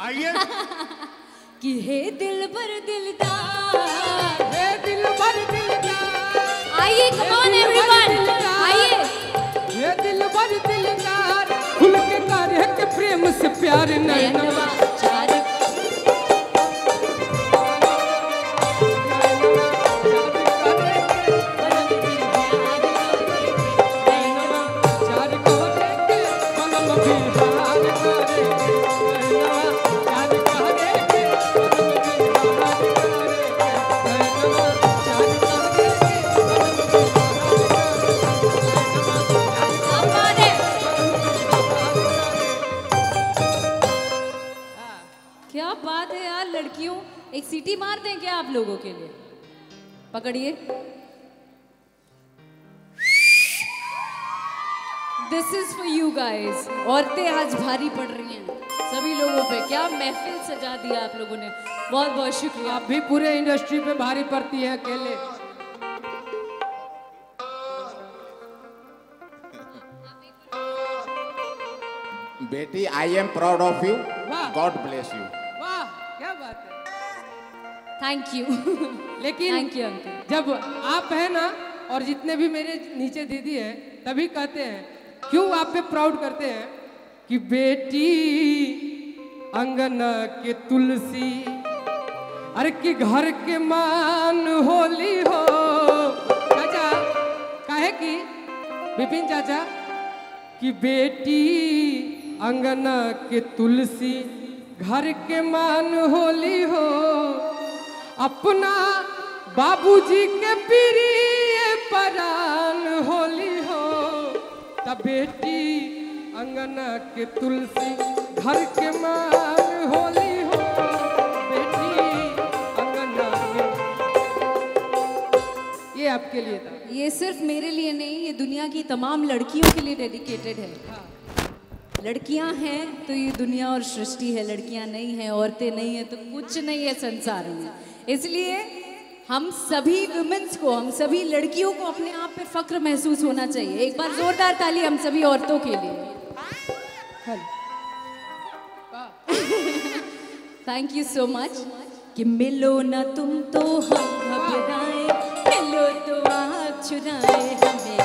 आइए। कि हे दिल भर दिलदार, हे दिल भर दिलदार, आइए कम ऑन एवरीवन, आइए। हे दिल भर दिलदार, खुल के करे के प्रेम से प्यार नैनवा चार लड़कियों एक सीटी मार दें क्या आप लोगों के लिए? पकड़िए। This is for you guys. औरतें आज भारी पड़ रही हैं सभी लोगों पे। क्या महफिल सजा दिया आप लोगों ने, बहुत बहुत शुक्रिया। आप भी पूरे इंडस्ट्री पे भारी पड़ती है अकेले। बेटी I am proud of you, God bless you. वाह क्या बात है, थैंक यू। लेकिन थैंक यू अंकल। जब आप है ना और जितने भी मेरे नीचे दीदी है तभी कहते हैं, क्यों आप पे प्राउड करते हैं कि बेटी अंगना के तुलसी, अरे कि घर के मान होली हो। चाचा काहे कि विपिन चाचा कि बेटी अंगना के तुलसी, घर के मान होली हो। अपना बाबूजी के प्रिय परान होली हो। तब बेटी अंगना के तुलसी, घर के मान होली हो। बेटी अंगना के, ये आपके लिए था। ये सिर्फ मेरे लिए नहीं, ये दुनिया की तमाम लड़कियों के लिए डेडिकेटेड है। लड़कियां हैं तो ये दुनिया और सृष्टि है, लड़कियां नहीं हैं, औरतें नहीं हैं तो कुछ नहीं है संसार में। इसलिए हम सभी वुमेन्स को, हम सभी लड़कियों को अपने आप पे फक्र महसूस होना चाहिए। एक बार जोरदार ताली हम सभी औरतों के लिए। Thank you so much. कि मिलो ना तुम तो हम घबराए, मिलो तो आँख चुराए, हमें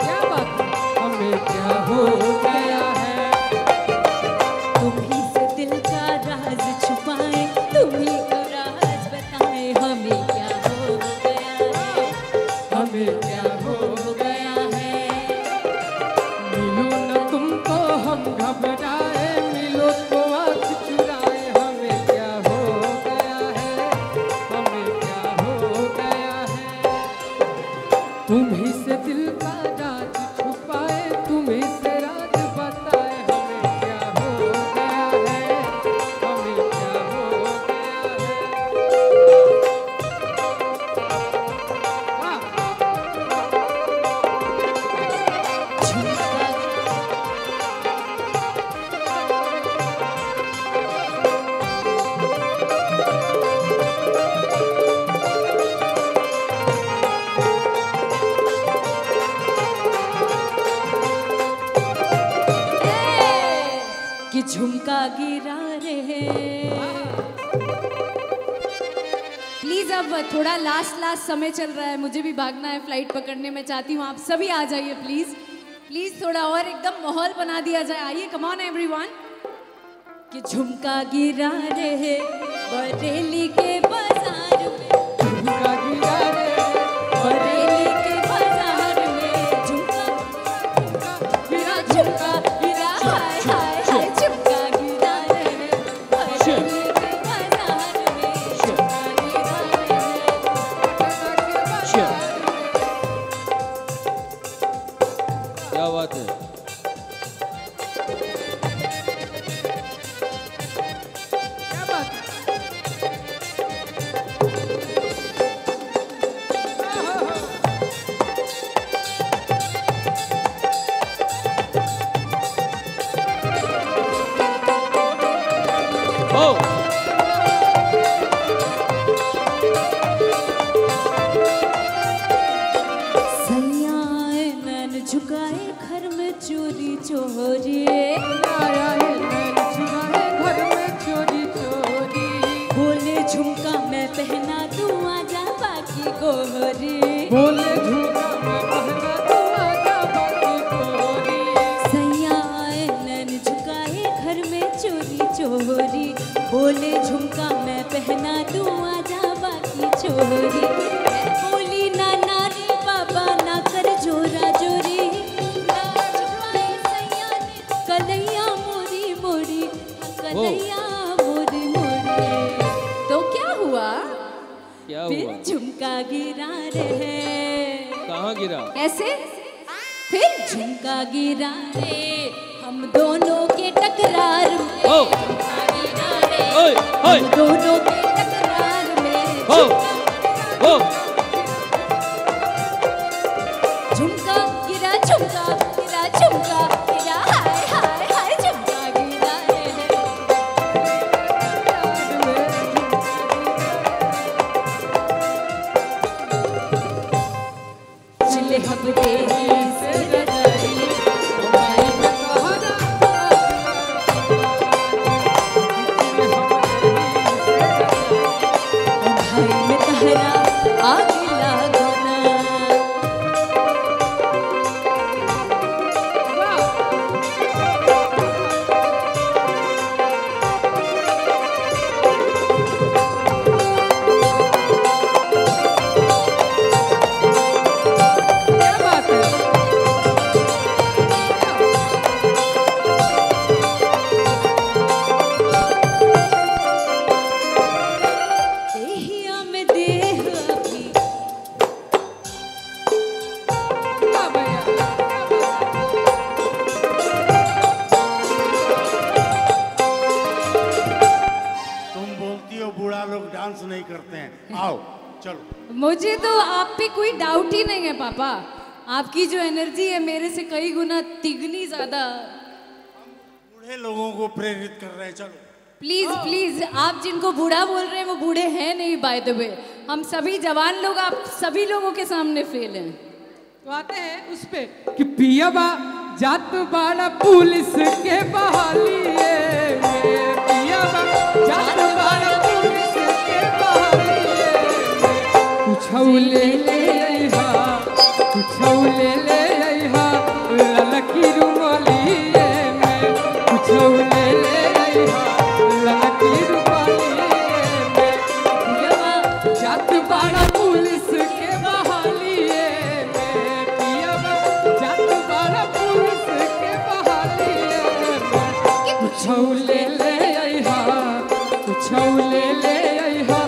क्या बात है, हमें क्या हो गया है। तुम ही से दिल का राज छुपाए, तुम ही को राज बताए, हमें क्या हो गया है, हमें क्या हो गया है। मिलो न तुमको हम घबराए, मिलो तो आँख चुराए, हमें क्या हो गया है, हमें क्या हो गया है। तुम ही से दिल का राज छुपाए, तुम ही से राज बताए, हमें क्या हो गया है, हमें क्या हो कि झुमका गिरा रहे। प्लीज अब थोड़ा लास्ट समय चल रहा है, मुझे भी भागना है फ्लाइट पकड़ने। मैं चाहती हूँ आप सभी आ जाइए प्लीज प्लीज, थोड़ा और एकदम माहौल बना दिया जाए। आइए कम ऑन एवरीवन। कि झुमका गिरा रहे बरेली के बाजार में, झुमका गिरा रहे बरेली के बाजार में, झुमका गिरा, झुमका गिरा, हाय हाय हाय, झुमका गिरा रहे बरेली के बाजार में, झुमका गिरा रहे। क्या बात है। क्या बात है। सैयाए नैन झुकाए घर में चोरी चोरी, आया है नैन चुराए बोले झुमका मैं पहना दूं आजा बाकी गोरी। सैया आए नैन झुकाए घर में चोरी चोरी, बोले झुमका मैं पहना दूं आजा बाकी चोरी। मैं बोली ना नारी बाबा ना कर जोरा जोरी, झुकाए सैया ने कलैया मोरी मोरी, कलैया मोरी मोरी। तो क्या हुआ? क्या फिर हुआ? झुमका गिरा रे। कहाँ गिरा? कैसे? फिर झुमका गिरा रे हम दोनों के टकरार में, ओ! झुमका गिरा रे ओए, ओए! हम दोनों के टकरार में, ओ! ओ! झुमका गिरा झुमका गिरा झुमका गिरा, हाय हाय हाय झुमका गिरा रे। चले हम देही से रजाई, ओ भाई में तहरा आग लागो ना। क्या बात है? देहिया में देह अभी क्या भैया? तुम बोलती हो बूढ़ा लोग डांस नहीं करते हैं, आओ चलो। मुझे तो आप पे कोई डाउट ही नहीं है पापा। आपकी जो एनर्जी है मेरे से कई गुना तिगनी ज्यादा। बूढ़े लोगों को प्रेरित कर रहे हैं, चलो। प्लीज प्लीज, आप जिनको बूढ़ा बोल रहे हैं वो बूढ़े हैं नहीं बाय द वे। हम सभी जवान लोग आप सभी लोगों के सामने फेल हैं। तो आते हैं उस पे कि पिया बा जात बाड़ा पुलिस के बहालिए, पिया बा जात बाड़ा पुलिस के बहालिए। कुछ ले ले अइहा, कुछ ले ले अइहा ललकी रुमालिए में, कुछ ले ले अइहा ललकी रुमालिए में। पिया बा जात बाड़ा पुलिस के बहालिए में, पिया बा जात बाड़ा पुलिस के बहालिए में। कुछ ले ले अइहा, कुछ ले ले अइहा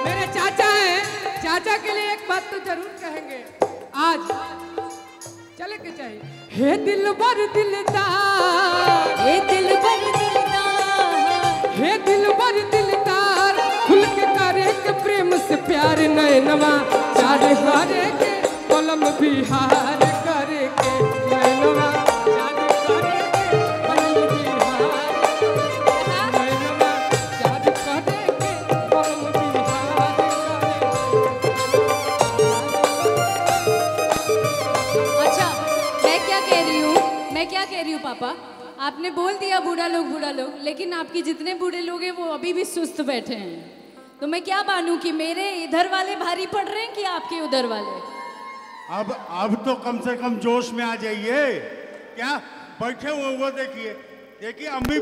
मेरे चाचा हैं, चाचा के लिए एक बात तो जरूर कहेंगे आज, चले के चाहिए। हे दिल बर दिलदार, हे दिल भर दिलदार, हे दिल बर दिलदार, खुल के करे के प्रेम से प्यार नैनवा चार करे के कलम बिहार करे के नैनवा चार करे के कलम बिहार, नैनवा चार करे के कलम बिहार करे। अच्छा मैं क्या कह रही हूँ पापा, आपने बोल दिया बूढ़ा लोग, लेकिन आपकी जितने बूढ़े लोग हैं वो अभी भी सुस्त बैठे हैं। तो मैं क्या मानूं कि मेरे इधर वाले भारी पड़ रहे हैं कि आपके उधर वाले? अब तो कम से कम जोश में आ जाइए। क्या बैठे हुए वो देखिए, देखिए अम्मी